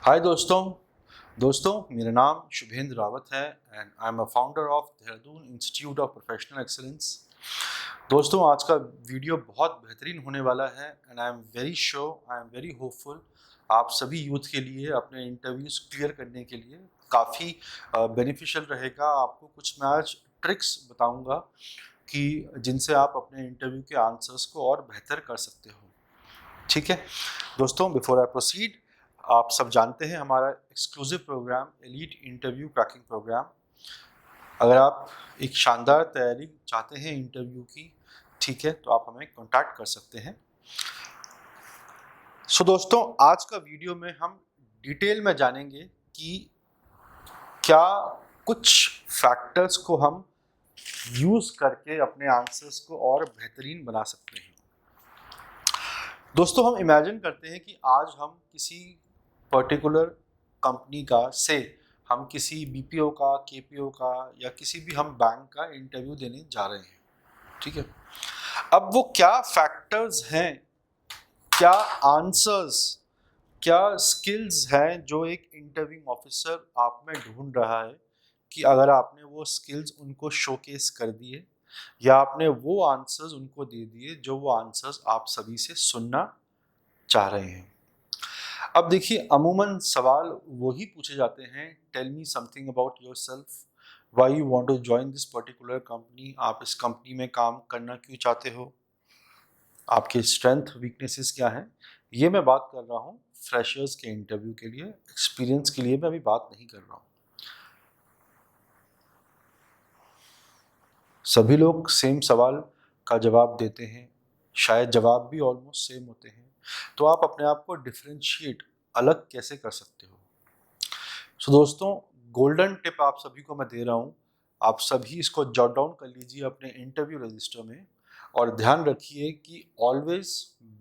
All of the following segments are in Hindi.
हाय दोस्तों मेरा नाम शुभेंद्र रावत है and I am a founder of Dehradun institute of professional excellence. दोस्तों आज का वीडियो बहुत बेहतरीन होने वाला है and I am very sure, I am very hopeful आप सभी यूथ के लिए अपने इंटरव्यूज़ क्लियर करने के लिए काफ़ी बेनिफिशियल रहेगा। आपको कुछ मैं आज ट्रिक्स बताऊंगा कि जिनसे आप अपने इंटरव्यू के आंसर्स को और बेहतर कर सकते हो। ठीक है दोस्तों, बिफोर आई प्रोसीड, आप सब जानते हैं हमारा exclusive programme elite interview cracking programme. अगर आप एक शानदार तैयारी चाहते हैं इंटरव्यू की, ठीक है, तो आप हमें कांटेक्ट कर सकते हैं। सो दोस्तों, आज का वीडियो में हम डिटेल में जानेंगे कि क्या कुछ फैक्टर्स को हम यूज़ करके अपने आंसर्स को और बेहतरीन बना सकते हैं। दोस्तों, हम इमेजिन करते हैं कि आज हम किसी पर्टिकुलर कंपनी का हम किसी बीपीओ का, केपीओ का या किसी भी हम बैंक का इंटरव्यू देने जा रहे हैं। ठीक है, अब वो क्या फैक्टर्स हैं, क्या आंसर्स, क्या स्किल्स हैं जो एक इंटरव्यू ऑफिसर आप में ढूंढ रहा है कि अगर आपने वो स्किल्स उनको शोकेस कर दिए या आपने वो आंसर्स उनको दे दिए जो वो आंसर्स आप सभी से सुनना चाह रहे हैं। अब देखिए, अमूमन सवाल वही पूछे जाते हैं, tell me something about yourself, why you want to join this particular company, आप इस कंपनी में काम करना क्यों चाहते हो, आपके स्ट्रेंथ वीकनेसेस क्या हैं। ये मैं बात कर रहा हूँ फ्रेशर्स के इंटरव्यू के लिए, एक्सपीरियंस के लिए मैं अभी बात नहीं कर रहा हूँ। सभी लोग सेम सवाल का जवाब देते हैं, शायद जवाब भी ऑलमोस्ट सेम होते हैं, तो आप अपने आप को डिफ्रेंशिएट अलग कैसे कर सकते हो। सो दोस्तों, गोल्डन टिप आप सभी को मैं दे रहा हूँ, आप सभी इसको जॉट डाउन कर लीजिए अपने इंटरव्यू रजिस्टर में और ध्यान रखिए कि always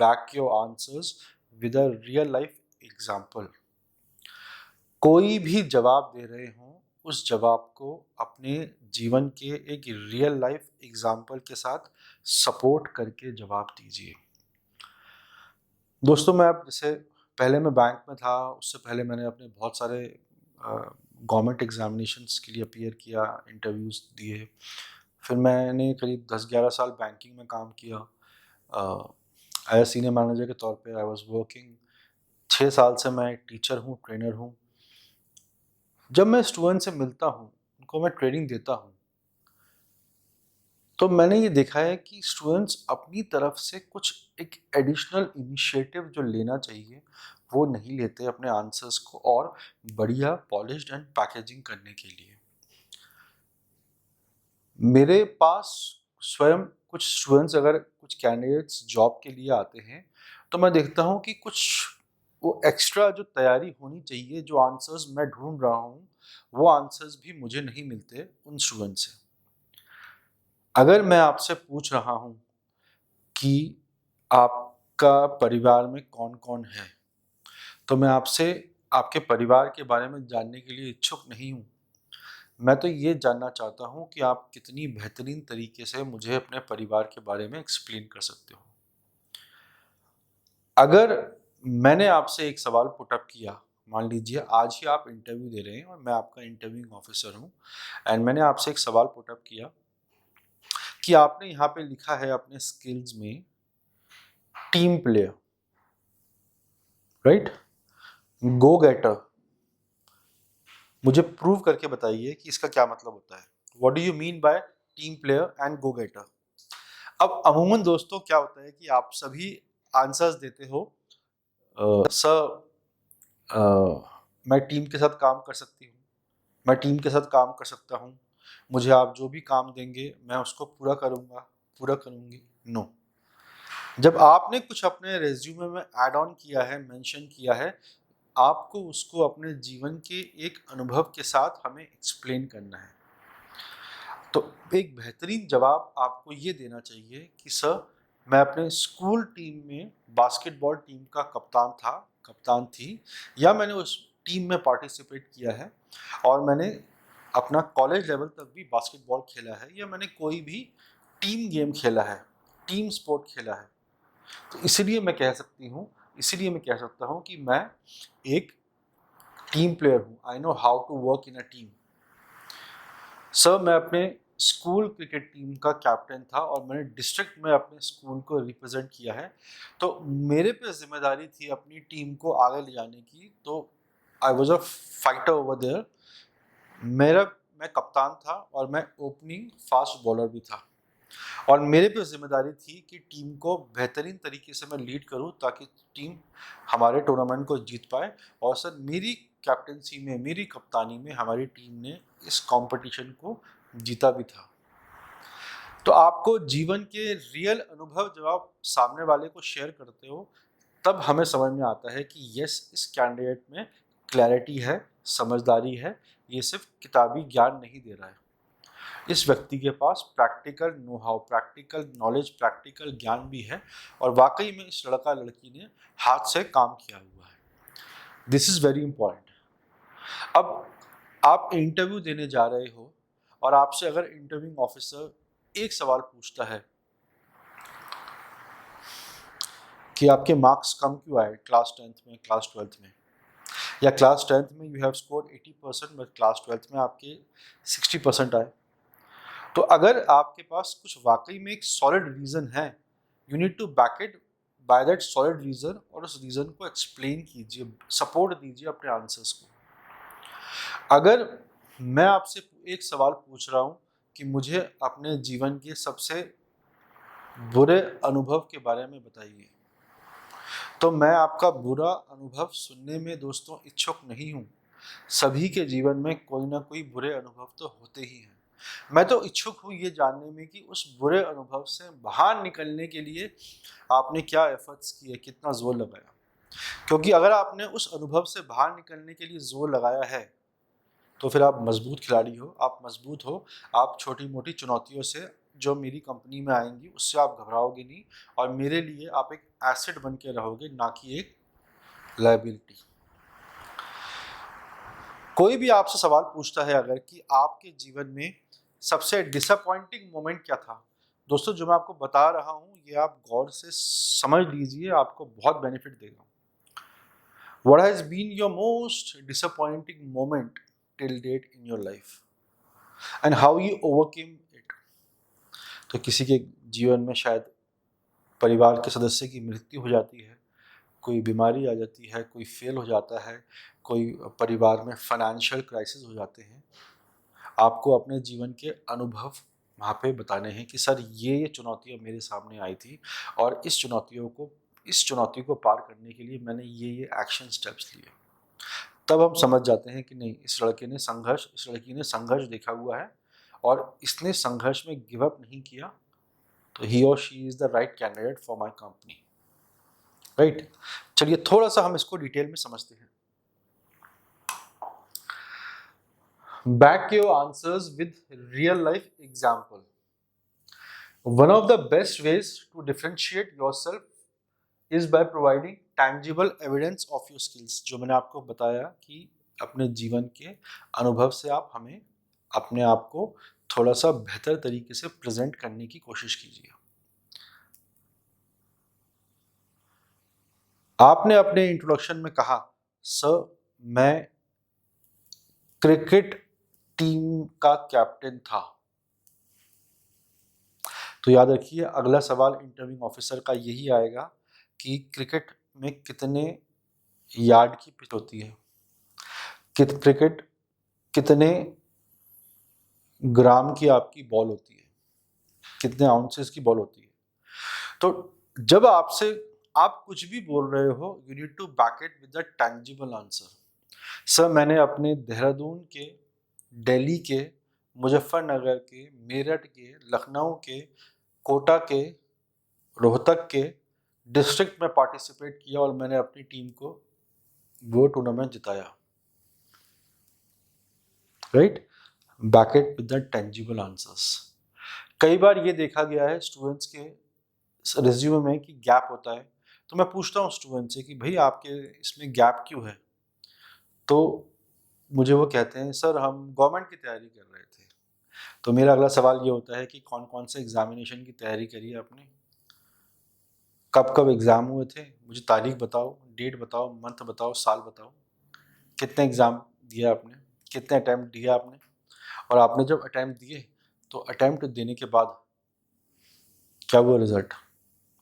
back your answers with a real life example. कोई भी जवाब दे रहे हों, उस जवाब को अपने जीवन के एक रियल लाइफ एग्जाम्पल के साथ सपोर्ट करके जवाब दीजिए। दोस्तों, मैं अब जैसे पहले मैं बैंक में था, उससे पहले मैंने अपने बहुत सारे गवर्नमेंट एग्जामिनेशंस के लिए अपीयर किया, इंटरव्यूज़ दिए। फिर मैंने करीब 10-11 साल बैंकिंग में काम किया, एज सीनियर मैनेजर के तौर पे आई वाज वर्किंग। 6 साल से मैं टीचर हूँ, ट्रेनर हूँ। जब मैं स्टूडेंट से मिलता हूँ, उनको मैं ट्रेनिंग देता हूँ, तो मैंने ये देखा है कि स्टूडेंट्स अपनी तरफ से कुछ एक एडिशनल इनिशिएटिव जो लेना चाहिए वो नहीं लेते अपने आंसर्स को और बढ़िया पॉलिश्ड एंड पैकेजिंग करने के लिए। मेरे पास स्वयं कुछ स्टूडेंट्स, अगर कुछ कैंडिडेट्स जॉब के लिए आते हैं, तो मैं देखता हूँ कि कुछ वो एक्स्ट्रा जो तैयारी होनी चाहिए, जो आंसर्स मैं ढूंढ रहा हूँ, वो आंसर्स भी मुझे नहीं मिलते उन स्टूडेंट से। अगर मैं आपसे पूछ रहा हूँ कि आपका परिवार में कौन-कौन है, तो मैं आपसे आपके परिवार के बारे में जानने के लिए इच्छुक नहीं हूँ। मैं तो ये जानना चाहता हूँ कि आप कितनी बेहतरीन तरीके से मुझे अपने परिवार के बारे में एक्सप्लेन कर सकते हो। अगर मैंने आपसे एक सवाल पुट अप किया, मान लीजिए आज ही आप इंटरव्यू दे रहे हैं और मैं आपका इंटरव्यूइंग ऑफिसर हूँ, एंड मैंने आपसे एक सवाल पुट अप किया कि आपने यहाँ पे लिखा है अपने स्किल्स में टीम प्लेयर, राइट, गो गेटर। मुझे प्रूव करके बताइए कि इसका क्या मतलब होता है। What do you mean by team player and go getter. अब अमूमन दोस्तों क्या होता है कि आप सभी आंसर्स देते हो, सर मैं टीम के साथ काम कर सकती हूँ, मैं टीम के साथ काम कर सकता हूँ, मुझे आप जो भी काम देंगे मैं उसको पूरा करूँगा, पूरा करूँगी। नो, जब आपने कुछ अपने रेज्यूमे में ऐड ऑन किया है, मेंशन किया है, आपको उसको अपने जीवन के एक अनुभव के साथ हमें एक्सप्लेन करना है। तो एक बेहतरीन जवाब आपको ये देना चाहिए कि सर मैं अपने स्कूल टीम में बास्केटबॉल टीम का कप्तान थी, या मैंने उस टीम में पार्टिसिपेट किया है और मैंने अपना कॉलेज लेवल तक भी बास्केटबॉल खेला है, या मैंने कोई भी टीम गेम खेला है, टीम स्पोर्ट खेला है। तो इसीलिए मैं कह सकता हूँ कि मैं एक टीम प्लेयर हूँ, I know how to work in a team. Sir मैं अपने स्कूल क्रिकेट टीम का कैप्टन था और मैंने डिस्ट्रिक्ट में अपने स्कूल को रिप्रेजेंट किया है, तो मेरे पे जिम्मेदारी थी अपनी टीम को आगे ले जाने की। तो I was a fighter over there. मैं कप्तान था और मैं ओपनिंग फास्ट बॉलर भी था, और मेरे पे जिम्मेदारी थी कि टीम को बेहतरीन तरीके से मैं लीड करूं ताकि टीम हमारे टूर्नामेंट को जीत पाए। और सर मेरी कैप्टनसी में, मेरी कप्तानी में हमारी टीम ने इस कंपटीशन को जीता भी था। तो आपको जीवन के रियल अनुभव जब आप सामने वाले को शेयर करते हो, तब हमें समझ में आता है कि यस, इस कैंडिडेट में क्लैरिटी है, समझदारी है, ये सिर्फ किताबी ज्ञान नहीं दे रहा है, इस व्यक्ति के पास practical know how, practical knowledge, practical ज्ञान भी है, और वाकई में इस लड़का लड़की ने हाथ से काम किया हुआ है। This is very important. अब आप इंटरव्यू देने जा रहे हो और आपसे अगर इंटरव्यूइंग ऑफिसर एक सवाल पूछता है कि आपके मार्क्स कम क्यों आए क्लास 10th में, क्लास 12th में, या क्लास 10th में you have scored 80% but class 12th में आपके 60% आए, तो अगर आपके पास कुछ वाकई में एक सॉलिड रीज़न है, you need to back it by that solid reason, और उस रीज़न को एक्सप्लेन कीजिए, सपोर्ट दीजिए अपने आंसर्स को। अगर मैं आपसे एक सवाल पूछ रहा हूँ कि मुझे अपने जीवन के सबसे बुरे अनुभव के बारे में बताइए, तो मैं आपका बुरा अनुभव सुनने में दोस्तों इच्छुक नहीं हूँ। सभी के जीवन में कोई ना कोई बुरे अनुभव तो होते ही हैं। मैं तो इच्छुक हूँ ये जानने में कि उस बुरे अनुभव से बाहर निकलने के लिए आपने क्या एफर्ट्स किए, कितना जोर लगाया। क्योंकि अगर आपने उस अनुभव से बाहर निकलने के लिए जोर लगाया है, तो फिर आप मजबूत खिलाड़ी हो, आप मजबूत हो। आप छोटी मोटी चुनौतियों से जो मेरी कंपनी में आएंगी उससे आप घबराओगे नहीं, और मेरे लिए आप एक एसेट बन के रहोगे, ना कि एक लायबिलिटी। कोई भी आपसे सवाल पूछता है अगर कि आपके जीवन में सबसे डिसअपॉइंटिंग मोमेंट क्या था, दोस्तों जो मैं आपको बता रहा हूँ ये आप गौर से समझ लीजिए, आपको बहुत बेनिफिट देगा। What has been your most disappointing moment till date in your life and how you overcame it? तो किसी के जीवन में शायद परिवार के सदस्य की मृत्यु हो जाती है, कोई बीमारी आ जाती है, कोई फेल हो जाता है, कोई परिवार में फाइनेंशियल क्राइसिस हो जाते हैं। आपको अपने जीवन के अनुभव वहाँ पे बताने हैं कि सर ये चुनौतियाँ मेरे सामने आई थी, और इस चुनौती को पार करने के लिए मैंने ये एक्शन स्टेप्स लिए। तब हम समझ जाते हैं कि नहीं, इस लड़की ने संघर्ष देखा हुआ है और इसने संघर्ष में गिव अप नहीं किया, तो ही और she is the right candidate for my company. Right, चलिए थोड़ा सा हम इसको डिटेल में समझते हैं। Back your answers with real life example. One of the best ways to differentiate yourself is by providing tangible evidence of your skills. जो मैंने आपको बताया कि अपने जीवन के अनुभव से आप हमें अपने आप को थोड़ा सा बेहतर तरीके से प्रेजेंट करने की कोशिश कीजिए। आपने अपने इंट्रोडक्शन में कहा, सर मैं क्रिकेट टीम का कैप्टन था। तो याद रखिए अगला सवाल इंटरव्यूइंग ऑफिसर का यही आएगा कि क्रिकेट में कितने यार्ड की पिच होती है, क्रिकेट कितने ग्राम की आपकी बॉल होती है, कितने आउंसेस की बॉल होती है। तो जब आपसे आप कुछ भी बोल रहे हो, you need to back it with the tangible answer. Sir मैंने अपने देहरादून के, दिल्ली के, मुजफ्फरनगर के, मेरठ के, लखनऊ के, कोटा के, रोहतक के डिस्ट्रिक्ट में पार्टिसिपेट किया और मैंने अपनी टीम को वो टूर्नामेंट जिताया। Right, back it with the tangible answers. कई बार ये देखा गया है स्टूडेंट्स के रिज्यूमे में कि गैप होता है, तो मैं पूछता हूँ स्टूडेंट से कि भाई आपके इसमें गैप क्यों है, तो मुझे वो कहते हैं सर हम गवर्नमेंट की तैयारी कर रहे थे। तो मेरा अगला सवाल ये होता है कि कौन कौन से एग्जामिनेशन की तैयारी करी है आपने, कब कब एग्ज़ाम हुए थे, मुझे तारीख बताओ, डेट बताओ, मंथ बताओ, साल बताओ। कितने एग्ज़ाम दिया आपने, कितने अटैम्प्ट दिया आपने, और आपने जब अटैम्प्ट दिए तो अटैम्प्ट देने के बाद क्या हुआ रिजल्ट?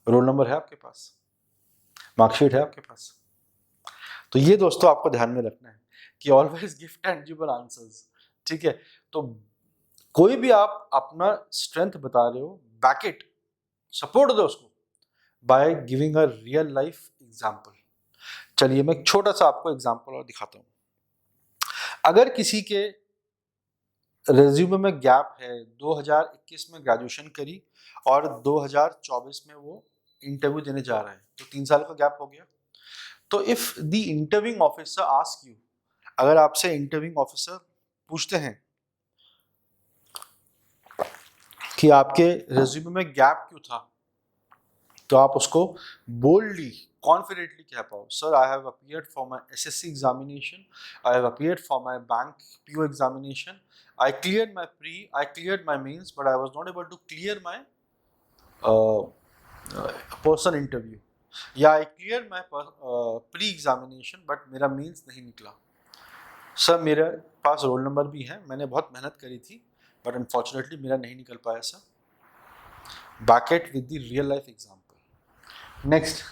रोल नंबर है आपके पास, मार्कशीट है आपके पास? तो ये दोस्तों आपको ध्यान में रखना है कि ऑलवेज गिव टेंजिबल आंसर्स, ठीक है? तो कोई भी आप अपना स्ट्रेंथ बता रहे हो, बैक इट, सपोर्ट दो उसको by giving a real life example. चलिए मैं एक छोटा सा आपको एग्जांपल और दिखाता हूँ। अगर किसी के रेज्यूमे में गैप है, 2021 में ग्रेजुएशन करी और 2024 में वो इंटरव्यू देने जा रहा है, तो 3 साल का गैप हो गया। तो if the interviewing officer ask you, अगर आपसे इंटरव्यूइंग ऑफिसर पूछते हैं कि आपके रेज्यूमे में गैप क्यों था, तो आप उसको बोल्डली कॉन्फिडेंटली कह पाओ, sir I have appeared for my SSC examination, I have appeared for my bank PO examination, I cleared my pre, I cleared my mains, but I was not able to clear my person interview. या I cleared my pre examination, but मेरा means नहीं निकला। सर मेरे पास रोल नंबर भी है, मैंने बहुत मेहनत करी थी, बट अनफॉर्चुनेटली मेरा नहीं निकल पाया sir. Baked with the real life example. Next,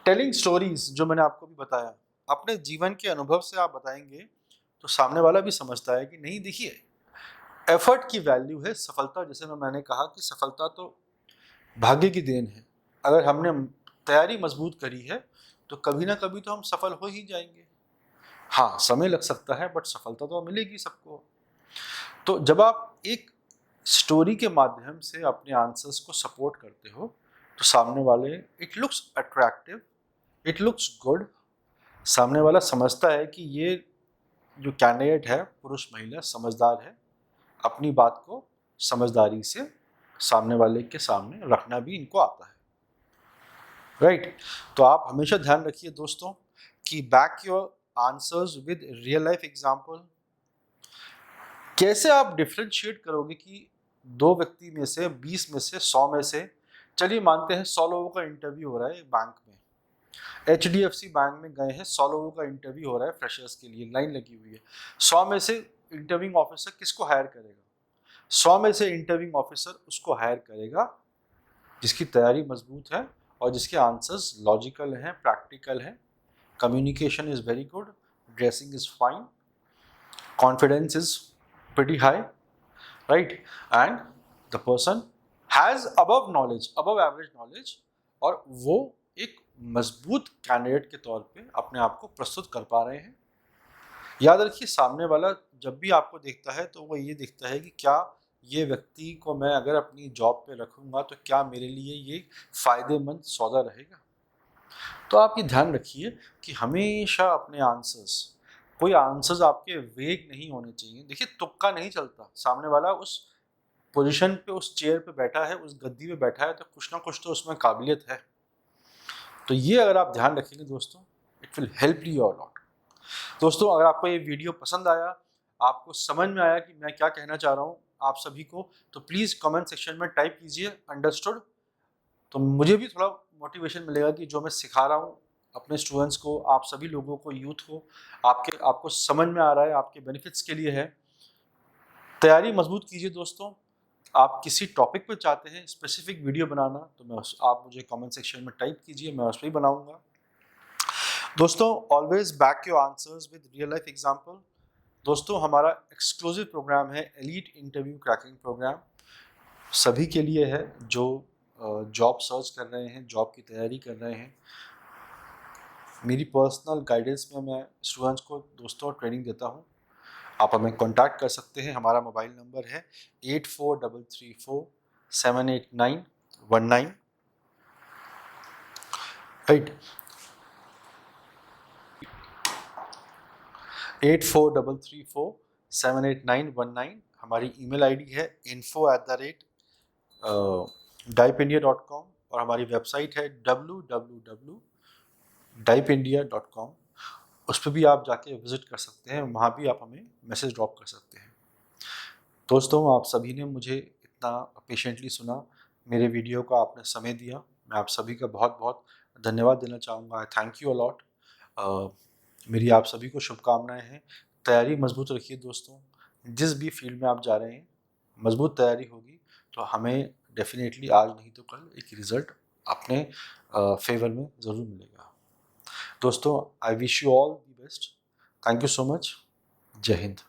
telling stories, जो मैंने आपको भी बताया, अपने जीवन के अनुभव से आप बताएंगे तो सामने वाला भी समझता है कि नहीं, देखिए एफर्ट की वैल्यू है सफलता। जैसे मैंने कहा कि सफलता तो भाग्य की देन है। अगर हमने तैयारी मजबूत करी है तो कभी ना कभी तो हम सफल हो ही जाएंगे। हाँ, समय लग सकता है, बट सफलता तो मिलेगी सबको। तो जब आप एक स्टोरी के माध्यम से अपने आंसर्स को सपोर्ट करते हो तो सामने वाले, it looks attractive, it looks good, सामने वाला समझता है कि ये जो कैंडिडेट है, पुरुष महिला, समझदार है, अपनी बात को समझदारी से सामने वाले के सामने रखना भी इनको आता है, राइट? तो आप हमेशा ध्यान रखिए दोस्तों कि back your answers with real life example. कैसे आप डिफरेंशिएट करोगे कि 2 व्यक्ति में से, 20 में से, 100 में से, चलिए मानते हैं 100 लोगों का इंटरव्यू हो रहा है बैंक में, HDFC बैंक में गए हैं, 100 लोगों का इंटरव्यू हो रहा है फ्रेशर्स के लिए, लाइन लगी हुई है। 100 में से इंटरव्यूइंग ऑफिसर किसको हायर करेगा? 100 में से इंटरव्यूइंग ऑफिसर उसको हायर करेगा जिसकी तैयारी मजबूत है और जिसके आंसर्स लॉजिकल हैं, प्रैक्टिकल हैं, communication is very good, dressing is fine, confidence is pretty high, right? And the person has above knowledge, above average knowledge, और वो एक मजबूत कैंडिडेट के तौर पे अपने आप को प्रस्तुत कर पा रहे हैं। याद रखिए, सामने वाला जब भी आपको देखता है तो वो ये देखता है कि क्या ये व्यक्ति को मैं अगर अपनी जॉब पे रखूंगा तो क्या मेरे लिए ये फायदेमंद सौदा रहेगा। तो आप ये ध्यान रखिए कि हमेशा अपने आंसर्स, कोई आंसर्स आपके वेग नहीं होने चाहिए। देखिए, तुक्का नहीं चलता, सामने वाला उस पोजीशन पे, उस चेयर पे बैठा है, उस गद्दी पे बैठा है, तो कुछ ना कुछ तो उसमें काबिलियत है। तो ये अगर आप ध्यान रखेंगे दोस्तों, it will help you a lot. दोस्तों, अगर आपको ये वीडियो पसंद आया, आपको समझ में आया कि मैं क्या कहना चाह रहा हूँ आप सभी को, तो प्लीज़ कमेंट सेक्शन में टाइप कीजिए अंडरस्टूड। तो मुझे भी थोड़ा मोटिवेशन मिलेगा कि जो मैं सिखा रहा हूँ अपने स्टूडेंट्स को, आप सभी लोगों को, यूथ को, आपको समझ में आ रहा है, आपके बेनिफिट्स के लिए है। तैयारी मजबूत कीजिए दोस्तों। आप किसी टॉपिक पर चाहते हैं स्पेसिफिक वीडियो बनाना, तो आप मुझे कमेंट सेक्शन में टाइप कीजिए, मैं उस पर ही बनाऊँगा। दोस्तों, always back your answers with real life example. दोस्तों, हमारा एक्सक्लूसिव प्रोग्राम है एलीट इंटरव्यू क्रैकिंग प्रोग्राम, सभी के लिए है जो जॉब सर्च कर रहे हैं, जॉब की तैयारी कर रहे हैं। मेरी पर्सनल गाइडेंस में मैं स्टूडेंट्स को दोस्तों ट्रेनिंग देता हूं। आप हमें कांटेक्ट कर सकते हैं, हमारा मोबाइल नंबर है 8433478919, राइट? 8433478919। हमारी ईमेल आईडी है info@dipindia.com और हमारी वेबसाइट है www.dipindia.com। उस पर भी आप जाके विजिट कर सकते हैं, वहाँ भी आप हमें मैसेज ड्रॉप कर सकते हैं। दोस्तों, आप सभी ने मुझे इतना पेशेंटली सुना, मेरे वीडियो का आपने समय दिया, मैं आप सभी का बहुत बहुत धन्यवाद देना चाहूँगा। आई थैंक यू अलॉट। मेरी आप सभी को शुभकामनाएं हैं। तैयारी मजबूत रखिए दोस्तों, जिस भी फील्ड में आप जा रहे हैं मजबूत तैयारी होगी तो हमें डेफिनेटली आज नहीं तो कल एक रिजल्ट अपने फेवर में ज़रूर मिलेगा। दोस्तों, I wish you all the best. Thank you so much. जय हिंद।